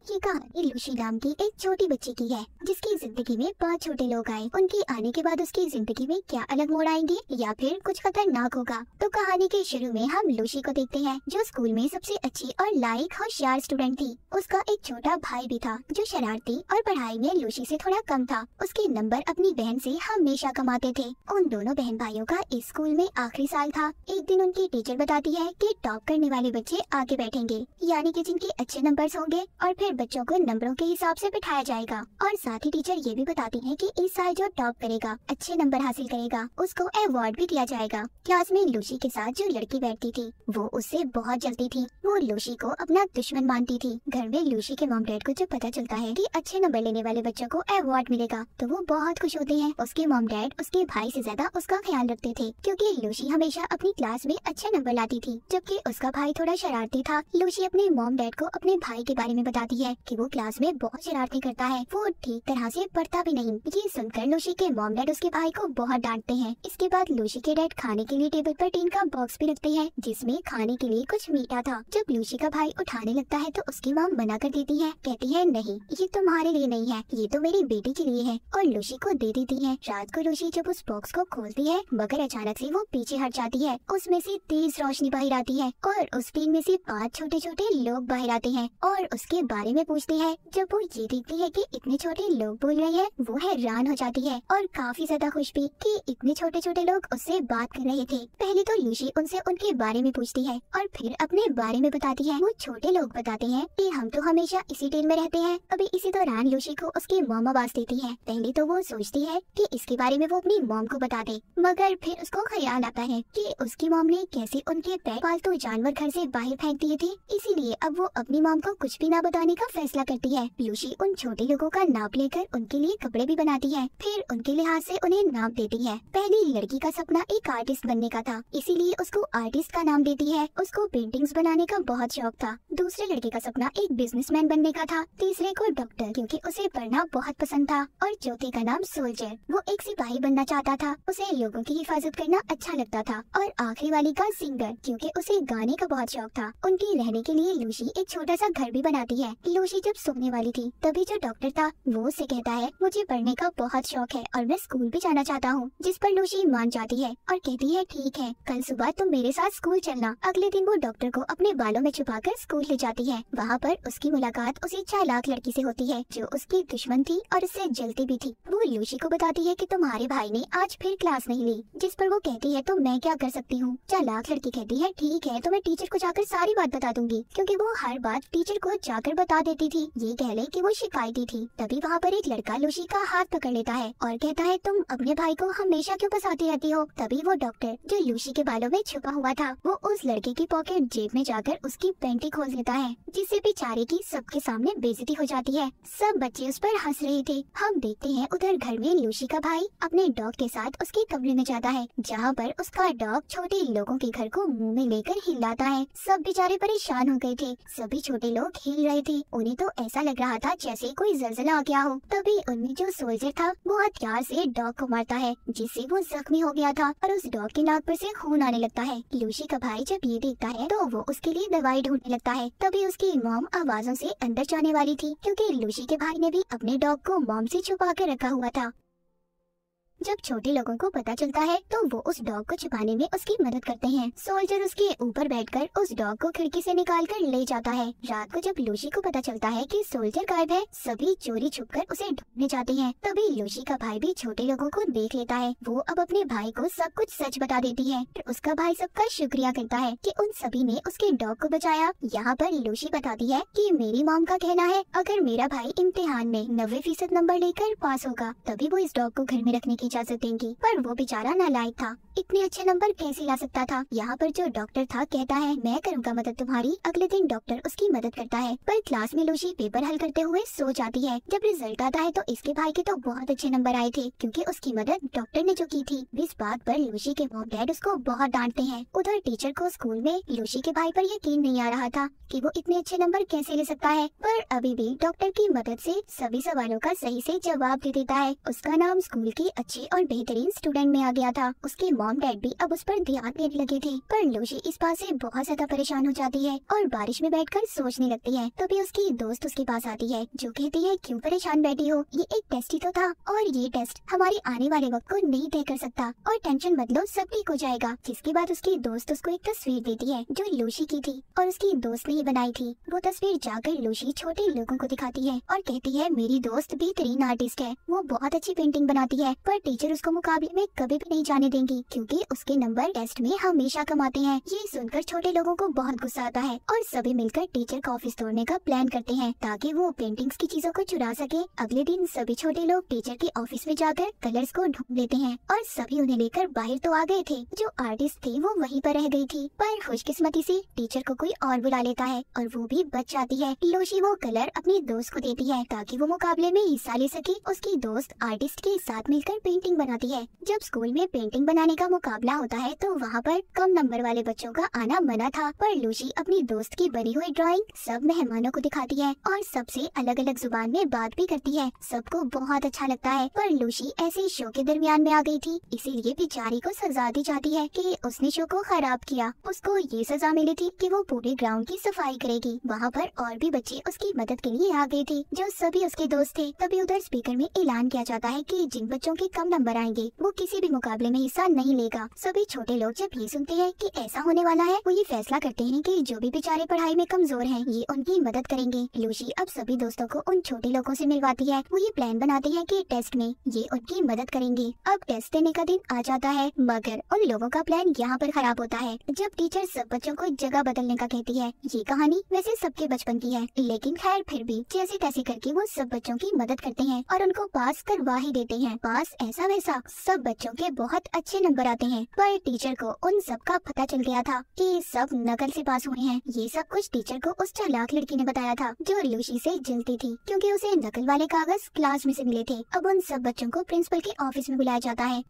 ये कहानी लूसी नाम की एक छोटी बच्ची की है जिसकी जिंदगी में 5 छोटे लोग आए। उनके आने के बाद उसकी जिंदगी में क्या अलग मोड़ आएंगे या फिर कुछ खतरनाक होगा। तो कहानी के शुरू में हम लूसी को देखते हैं जो स्कूल में सबसे अच्छी और लायक होशियार स्टूडेंट थी। उसका एक छोटा भाई भी था जो शरारती और पढ़ाई में लूसी से थोड़ा कम था। उसके नंबर अपनी बहन से हमेशा कम आते थे। उन दोनों बहन भाइयों का इस स्कूल में आखिरी साल था। एक दिन उनकी टीचर बताती है कि टॉप करने वाले बच्चे आगे बैठेंगे, यानी कि जिनके अच्छे नंबर्स होंगे, और फिर बच्चों को नंबरों के हिसाब से बिठाया जाएगा। और साथ ही टीचर ये भी बताती है कि इस साल जो टॉप करेगा, अच्छे नंबर हासिल करेगा, उसको अवार्ड भी दिया जाएगा। क्लास में लूसी के साथ जो लड़की बैठती थी वो उससे बहुत जलती थी। वो लूसी को अपना दुश्मन मानती थी। घर में लूसी के मॉम डैड को जब पता चलता है कि अच्छे नंबर लेने वाले बच्चों को अवार्ड मिलेगा तो वो बहुत खुश होते हैं। उसके मॉम डैड उसके भाई से ज्यादा उसका ख्याल रखते थे क्योंकि लूसी हमेशा अपनी क्लास में अच्छे नंबर लाती थी, जबकि उसका भाई थोड़ा शरारती था। लूसी अपने मॉम डैड को अपने भाई के बारे में बताती है कि वो क्लास में बहुत शरारती करता है, वो ठीक तरह से पढ़ता भी नहीं। ये सुनकर लूसी के मॉम डैड उसके भाई को बहुत डांटते हैं। इसके बाद लूसी के डैड खाने के लिए टेबल पर टीन का बॉक्स भी रखते हैं जिसमें खाने के लिए कुछ मीठा था। जब लूसी का भाई उठाने लगता है तो उसकी मॉम मना कर देती है, कहती है नहीं, ये तुम्हारे लिए नहीं है, ये तो मेरी बेटी के लिए है, और लूसी को दे देती है। रात को लूसी जब उस बॉक्स को खोलती है मगर अचानक से वो पीछे हट जाती है। उसमें से तेज रोशनी बाहर आती है और उस टीन में से 5 छोटे छोटे लोग बाहर आते हैं और उसके बारे में पूछते हैं। जब वो ये देखती है कि इतने छोटे लोग बोल रहे हैं वो हैरान हो जाती है और काफी ज्यादा खुश भी कि इतने छोटे छोटे लोग उससे बात कर रहे थे। पहले तो लूसी उनसे उनके बारे में पूछती है और फिर अपने बारे में बताती है। वो छोटे लोग बताते हैं कि हम तो हमेशा इसी टीन में रहते हैं। अभी इसी दौरान लूसी को उसकी मॉम आवाज देती है। पहले तो वो सोचती है कि इसके बारे में वो अपनी मॉम को बता दे, मगर फिर उसको ख्याल आता है कि उसकी मॉम ने कैसे उनके पेट पालतू जानवर घर से बाहर फेंक दिए थे, इसीलिए अब वो अपनी मॉम को कुछ भी ना बताने का फैसला करती है। लूसी उन छोटे लोगों का नाप लेकर उनके लिए कपड़े भी बनाती है, फिर उनके लिहाज से उन्हें नाम देती है। पहली लड़की का सपना एक आर्टिस्ट बनने का था, इसीलिए उसको आर्टिस्ट का नाम देती है। उसको पेंटिंग्स बनाने का बहुत शौक था। दूसरे लड़के का सपना एक बिजनेसमैन बनने का था, तीसरे को डॉक्टर क्योंकि उसे पढ़ना बहुत पसंद था, और चौथे का नाम सोल्जर, वो एक सिपाही बनना चाहता था, उसे लोगों की हिफाजत करना अच्छा लगता था, और आखिरी वाली का सिंगर क्योंकि उसे गाने का बहुत शौक था। उनके रहने के लिए लूसी एक छोटा सा घर भी बनाती है। लूसी जब सोने वाली थी तभी जो डॉक्टर था वो उससे कहता है मुझे पढ़ने का बहुत शौक है और मैं स्कूल भी जाना चाहता हूँ, जिस पर लूसी मान जाती है और कहती है ठीक है, कल सुबह तुम मेरे साथ स्कूल चलना। अगले दिन वो डॉक्टर को अपने बालों में छुपाकर स्कूल ले जाती है। वहाँ पर उसकी मुलाकात उसी चालाक लड़की से होती है जो उसकी दुश्मन थी और उससे जलती भी थी। वो लूसी को बताती है कि तुम्हारे भाई ने आज फिर क्लास नहीं ली, जिस पर वो कहती है तो मैं क्या कर सकती हूँ। चालाक लड़की कहती है ठीक है, तो मैं टीचर को जाकर सारी बात बता दूंगी, क्योंकि वो हर बात टीचर को जाकर बता देती थी। ये कह ले कि वो शिकायती थी। तभी वहाँ पर एक लड़का लूसी का हाथ पकड़ लेता है और कहता है तुम अपने भाई को हमेशा क्यों फंसाती रहती हो। तभी वो डॉक्टर जो लूसी के बालों में छुपा हुआ था वो उस लड़के की पॉकेट जेब में जाकर उसकी पैंटी खोल लेता है, जिससे बेचारे की सबके सामने बेइज्जती हो जाती है। सब बच्चे उस पर हंस रहे थे। हम देखते हैं उधर घर में लूसी का भाई अपने डॉग के साथ उसके कमरे में जाता है, जहाँ पर उसका डॉग छोटे लोगों के घर को मुंह में लेकर हिलाता है। सब बेचारे परेशान हो गए थे। सभी छोटे लोग हिल रहे थे। उन्हें तो ऐसा लग रहा था जैसे कोई जलजला आ गया हो। तभी उनमें जो सोल्जर था वो हथियार से डॉग को मारता है, जिससे वो जख्मी हो गया था और उस डॉग की नाक पर से खून आने लगता है। लूसी का भाई जब ये देखता है तो वो उसके लिए दवाई ढूंढने लगता है। तभी उसकी मॉम आवाजों से अंदर जाने वाली थी, क्योंकि लूसी के भाई ने भी अपने डॉग को मॉम से छुपा कर रखा हुआ था। जब छोटे लोगों को पता चलता है तो वो उस डॉग को छुपाने में उसकी मदद करते हैं। सोल्जर उसके ऊपर बैठकर उस डॉग को खिड़की से निकालकर ले जाता है। रात को जब लूसी को पता चलता है कि सोल्जर गायब है, सभी चोरी छुपकर उसे ढूंढने जाते हैं। तभी लूसी का भाई भी छोटे लोगों को देख लेता है। वो अब अपने भाई को सब कुछ सच बता देती है। फिर उसका भाई सबका शुक्रिया करता है कि उन सभी ने उसके डॉग को बचाया। यहाँ पर लूसी बताती है कि मेरी मॉम का कहना है अगर मेरा भाई इम्तिहान में 90% नंबर लेकर पास होगा तभी वो इस डॉग को घर में रखने की इजाजत देंगी, पर वो बेचारा नालायक था, इतने अच्छे नंबर कैसे ला सकता था। यहाँ पर जो डॉक्टर था कहता है मैं करूँगा मदद तुम्हारी। अगले दिन डॉक्टर उसकी मदद करता है, पर क्लास में लूसी पेपर हल करते हुए सो जाती है। जब रिजल्ट आता है तो इसके भाई के तो बहुत अच्छे नंबर आए थे, क्योंकि उसकी मदद डॉक्टर ने जो की थी। इस बात पर लूसी के मॉम डैड उसको बहुत डांटते हैं। उधर टीचर को स्कूल में लूसी के भाई पर यकीन नहीं आ रहा था कि वो इतने अच्छे नंबर कैसे ले सकता है, पर अभी भी डॉक्टर की मदद से सभी सवालों का सही से जवाब दे देता है। उसका नाम स्कूल की अच्छी और बेहतरीन स्टूडेंट में आ गया था। उसके मॉम डैड भी अब उस पर ध्यान देने लगे थे। पर लूसी इस बात से बहुत ज्यादा परेशान हो जाती है और बारिश में बैठकर सोचने लगती है। तभी उसकी दोस्त उसके पास आती है जो कहती है क्यों परेशान बैठी हो, ये एक टेस्ट ही तो था और ये टेस्ट हमारे आने वाले वक्त को नहीं तय कर सकता और टेंशन मत लो, सब ठीक हो जाएगा। जिसके बाद उसकी दोस्त उसको एक तस्वीर देती है जो लूसी की थी और उसकी दोस्त ने ही बनाई थी। वो तस्वीर जाकर लूसी छोटे लोगों को दिखाती है और कहती है मेरी दोस्त बेहतरीन आर्टिस्ट है, वो बहुत अच्छी पेंटिंग बनाती है, पर टीचर उसको मुकाबले में कभी भी नहीं जाने देंगी क्योंकि उसके नंबर टेस्ट में हमेशा कम आते हैं। ये सुनकर छोटे लोगों को बहुत गुस्सा आता है और सभी मिलकर टीचर का ऑफिस तोड़ने का प्लान करते हैं ताकि वो पेंटिंग्स की चीजों को चुरा सके। अगले दिन सभी छोटे लोग टीचर के ऑफिस में जाकर कलर्स को ढूंढ लेते हैं और सभी उन्हें लेकर बाहर तो आ गए थे, जो आर्टिस्ट थी वो वहीं पर रह गई थी। पर खुशकिस्मती से टीचर को कोई और बुला लेता है और वो भी बच जाती है। लूसी वो कलर अपनी दोस्त को देती है ताकि वो मुकाबले में हिस्सा ले सके। उसकी दोस्त आर्टिस्ट के साथ मिलकर पेंटिंग बनाती है। जब स्कूल में पेंटिंग बनाने का मुकाबला होता है तो वहाँ पर कम नंबर वाले बच्चों का आना मना था, पर लूसी अपनी दोस्त की बनी हुई ड्राइंग सब मेहमानों को दिखाती है और सबसे अलग अलग जुबान में बात भी करती है। सबको बहुत अच्छा लगता है, पर लूसी ऐसे शो के दरमियान में आ गई थी, इसीलिए बेचारी को सजा दी जाती है कि उसने शो को खराब किया। उसको ये सजा मिली थी कि वो पूरे ग्राउंड की सफाई करेगी। वहाँ पर और भी बच्चे उसकी मदद के लिए आ गए थे जो सभी उसके दोस्त थे। तभी उधर स्पीकर में ऐलान किया जाता है कि जिन बच्चों के कम नंबर आएंगे वो किसी भी मुकाबले में हिस्सा नहीं लेगा। सभी छोटे लोग जब ये सुनते हैं कि ऐसा होने वाला है वो ये फैसला करते हैं कि जो भी बेचारे पढ़ाई में कमजोर हैं ये उनकी मदद करेंगे। लूसी अब सभी दोस्तों को उन छोटे लोगों से मिलवाती है। वो ये प्लान बनाती है कि टेस्ट में ये उनकी मदद करेंगे। अब टेस्ट देने का दिन आ जाता है मगर उन लोगों का प्लान यहाँ पर खराब होता है जब टीचर सब बच्चों को जगह बदलने का कहती है। ये कहानी वैसे सबके बचपन की है, लेकिन खैर फिर भी जैसे तैसे करके वो सब बच्चों की मदद करते हैं और उनको पास करवा ही देते हैं। पास ऐसा वैसा सब बच्चों के बहुत अच्छे नंबर आते हैं, पर टीचर को उन सब का पता चल गया था कि सब नकल से पास हुए हैं। ये सब कुछ टीचर को उस चालाक लड़की ने बताया था जो लूसी से जलती थी क्योंकि उसे नकल वाले कागज क्लास में से मिले थे। अब उन सब बच्चों को प्रिंसिपल के ऑफिस में बुलाया जाता है।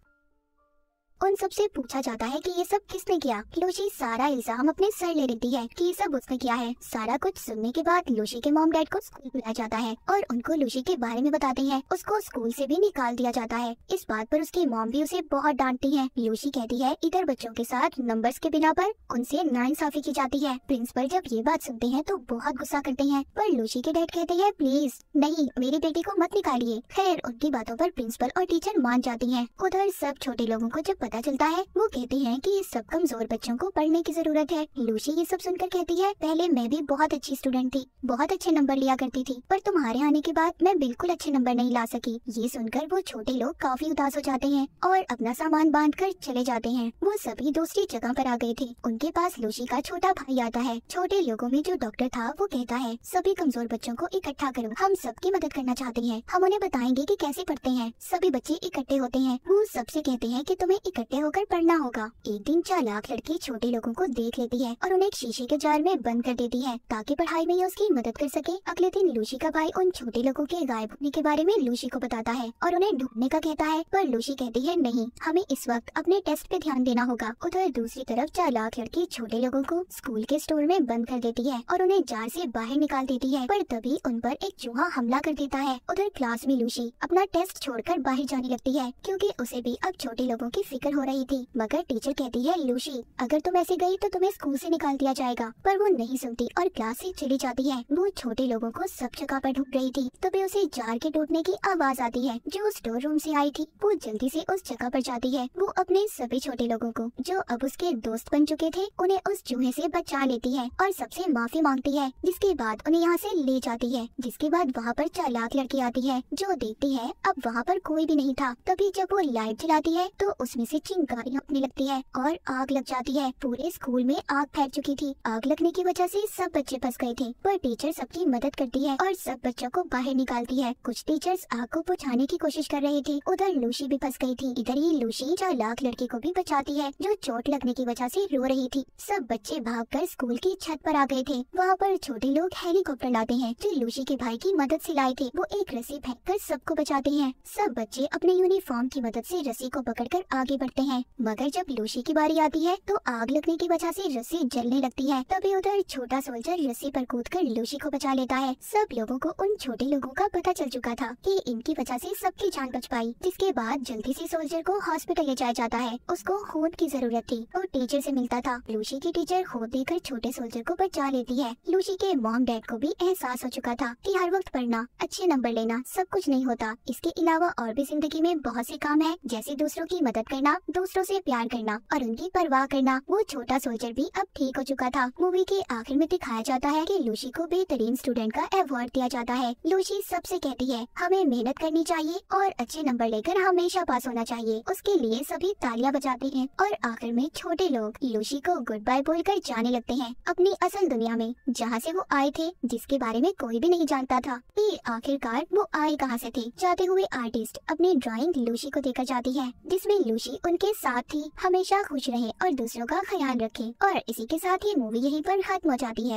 उन सबसे पूछा जाता है कि ये सब किसने किया। लूसी सारा इल्जाम अपने सर ले लेती है कि ये सब उसने किया है। सारा कुछ सुनने के बाद लूसी के मॉम डैड को स्कूल बुलाया जाता है और उनको लूसी के बारे में बताते हैं। उसको स्कूल से भी निकाल दिया जाता है। इस बात पर उसकी मॉम भी उसे बहुत डांटती है। लूसी कहती है इधर बच्चों के साथ नंबर्स के बिना पर उनसे नाइंसाफी की जाती है। प्रिंसिपल जब ये बात सुनते हैं तो बहुत गुस्सा करते हैं, पर लूसी के डैड कहते हैं प्लीज नहीं, मेरी बेटी को मत निकालिए। खैर उनकी बातों पर प्रिंसिपल और टीचर मान जाती हैं। उधर सब छोटे लोगों को जब पता चलता है वो कहते हैं कि सब कमजोर बच्चों को पढ़ने की जरूरत है। लूसी ये सब सुनकर कहती है पहले मैं भी बहुत अच्छी स्टूडेंट थी, बहुत अच्छे नंबर लिया करती थी, पर तुम्हारे आने के बाद मैं बिल्कुल अच्छे नंबर नहीं ला सकी। ये सुनकर वो छोटे लोग काफी उदास हो जाते हैं और अपना सामान बांधकर चले जाते हैं। वो सभी दूसरी जगह पर आ गए थे। उनके पास लूसी का छोटा भाई आता है। छोटे लोगों में जो डॉक्टर था वो कहता है सभी कमजोर बच्चों को इकट्ठा करो, हम सबकी मदद करना चाहते हैं, हम उन्हें बताएंगे कि कैसे पढ़ते हैं। सभी बच्चे इकट्ठे होते हैं। वो सबसे कहते हैं कि तुम्हें इकट्ठे होकर पढ़ना होगा। एक दिन चालाक लड़की छोटे लोगों को देख लेती है और उन्हें एक शीशे के जार में बंद कर देती है ताकि पढ़ाई में ये उसकी मदद कर सके। अगले दिन लूसी का भाई उन छोटे लोगों के गायब होने के बारे में लूसी को बताता है और उन्हें ढूंढने का कहता है, पर लूसी कहती है नहीं, हमें इस वक्त अपने टेस्ट पे ध्यान देना होगा। उधर दूसरी तरफ चालाक लड़की छोटे लोगों को स्कूल के स्टोर में बंद कर देती है और उन्हें जार से बाहर निकाल देती है, पर तभी उन पर एक चूहा हमला कर देता है। उधर क्लास में लूसी अपना टेस्ट छोड़कर बाहर जाने लगती है क्योंकि उसे भी अब छोटे लोगों की फिक्र हो रही थी। मगर टीचर कहती है लूसी अगर तुम ऐसे गई तो तुम्हें स्कूल से निकाल दिया जाएगा, पर वो नहीं सुनती और क्लास से चली जाती है। वो छोटे लोगों को सब जगह पर ढूंढ रही थी, तभी उसे जार के टूटने की आवाज आती है जो स्टोर रूम से आई थी। वो जल्दी से उस जगह पर जाती है। वो अपने सभी छोटे लोगों को जो अब उसके दोस्त बन चुके थे उन्हें उस चूहे से बचा लेती है और सबसे माफी मांगती है, जिसके बाद उन्हें यहाँ से ले जाती है। जिसके बाद वहाँ पर चालाक लड़की आती है जो देखती है अब वहाँ पर कोई भी नहीं था। तभी जब वो लाइट जलाती है तो उसमें से चिंगारियां उठने लगती है और आग लग जाती है। पूरे स्कूल में आग फैल चुकी थी। आग लगने की वजह से सब बच्चे फंस गए थे, पर टीचर सबकी मदद करती है और सब बच्चों को बाहर निकालती है। कुछ टीचर्स आग को बुझाने की कोशिश कर रहे थे। उधर लूसी भी फंस गई थी। इधर ही लूसी चालाक लड़की को भी बचाती है जो चोट लगने की वजह से रो रही थी। सब बच्चे भागकर स्कूल की छत पर आ गए थे। वहाँ पर छोटे लोग हेलीकॉप्टर लाते हैं जो लूसी के भाई की मदद से लाए थे। वो एक रस्सी फेंककर सबको बचाते हैं। सब बच्चे अपने यूनिफॉर्म की मदद से रस्सी को पकड़कर आगे पड़ते हैं। मगर जब लूसी की बारी आती है तो आग लगने की वजह से रस्सी जलने लगती है। तभी उधर छोटा सोल्जर रस्सी पर कूदकर लूसी को बचा लेता है। सब लोगों को उन छोटे लोगों का पता चल चुका था कि इनकी वजह से सबकी जान बच पाई। जिसके बाद जल्दी से सोल्जर को हॉस्पिटल ले जाया जाता है। उसको खून की जरूरत थी। वो टीचर से मिलता था। लूसी की टीचर खून देकर छोटे सोल्जर को बचा लेती है। लूसी के मॉम डैड को भी एहसास हो चुका था कि हर वक्त पढ़ना, अच्छे नंबर लेना सब कुछ नहीं होता। इसके अलावा और भी जिंदगी में बहुत से काम है, जैसे दूसरों की मदद करना, दूसरों से प्यार करना और उनकी परवाह करना। वो छोटा सोल्जर भी अब ठीक हो चुका था। मूवी के आखिर में दिखाया जाता है कि लूसी को बेहतरीन स्टूडेंट का अवार्ड दिया जाता है। लूसी सबसे कहती है हमें मेहनत करनी चाहिए और अच्छे नंबर लेकर हमेशा पास होना चाहिए। उसके लिए सभी तालियां बजाते हैं और आखिर में छोटे लोग लूसी को गुड बाय बोलकर जाने लगते हैं अपनी असल दुनिया में, जहाँ से वो आए थे, जिसके बारे में कोई भी नहीं जानता था कि आखिरकार वो आए कहाँ से थे। जाते हुए आर्टिस्ट अपनी ड्राइंग लूसी को देकर जाती है, जिसमें लूसी उनके साथ थी। हमेशा खुश रहे और दूसरों का ख्याल रखे। और इसी के साथ ये मूवी यहीं पर खत्म हो जाती है।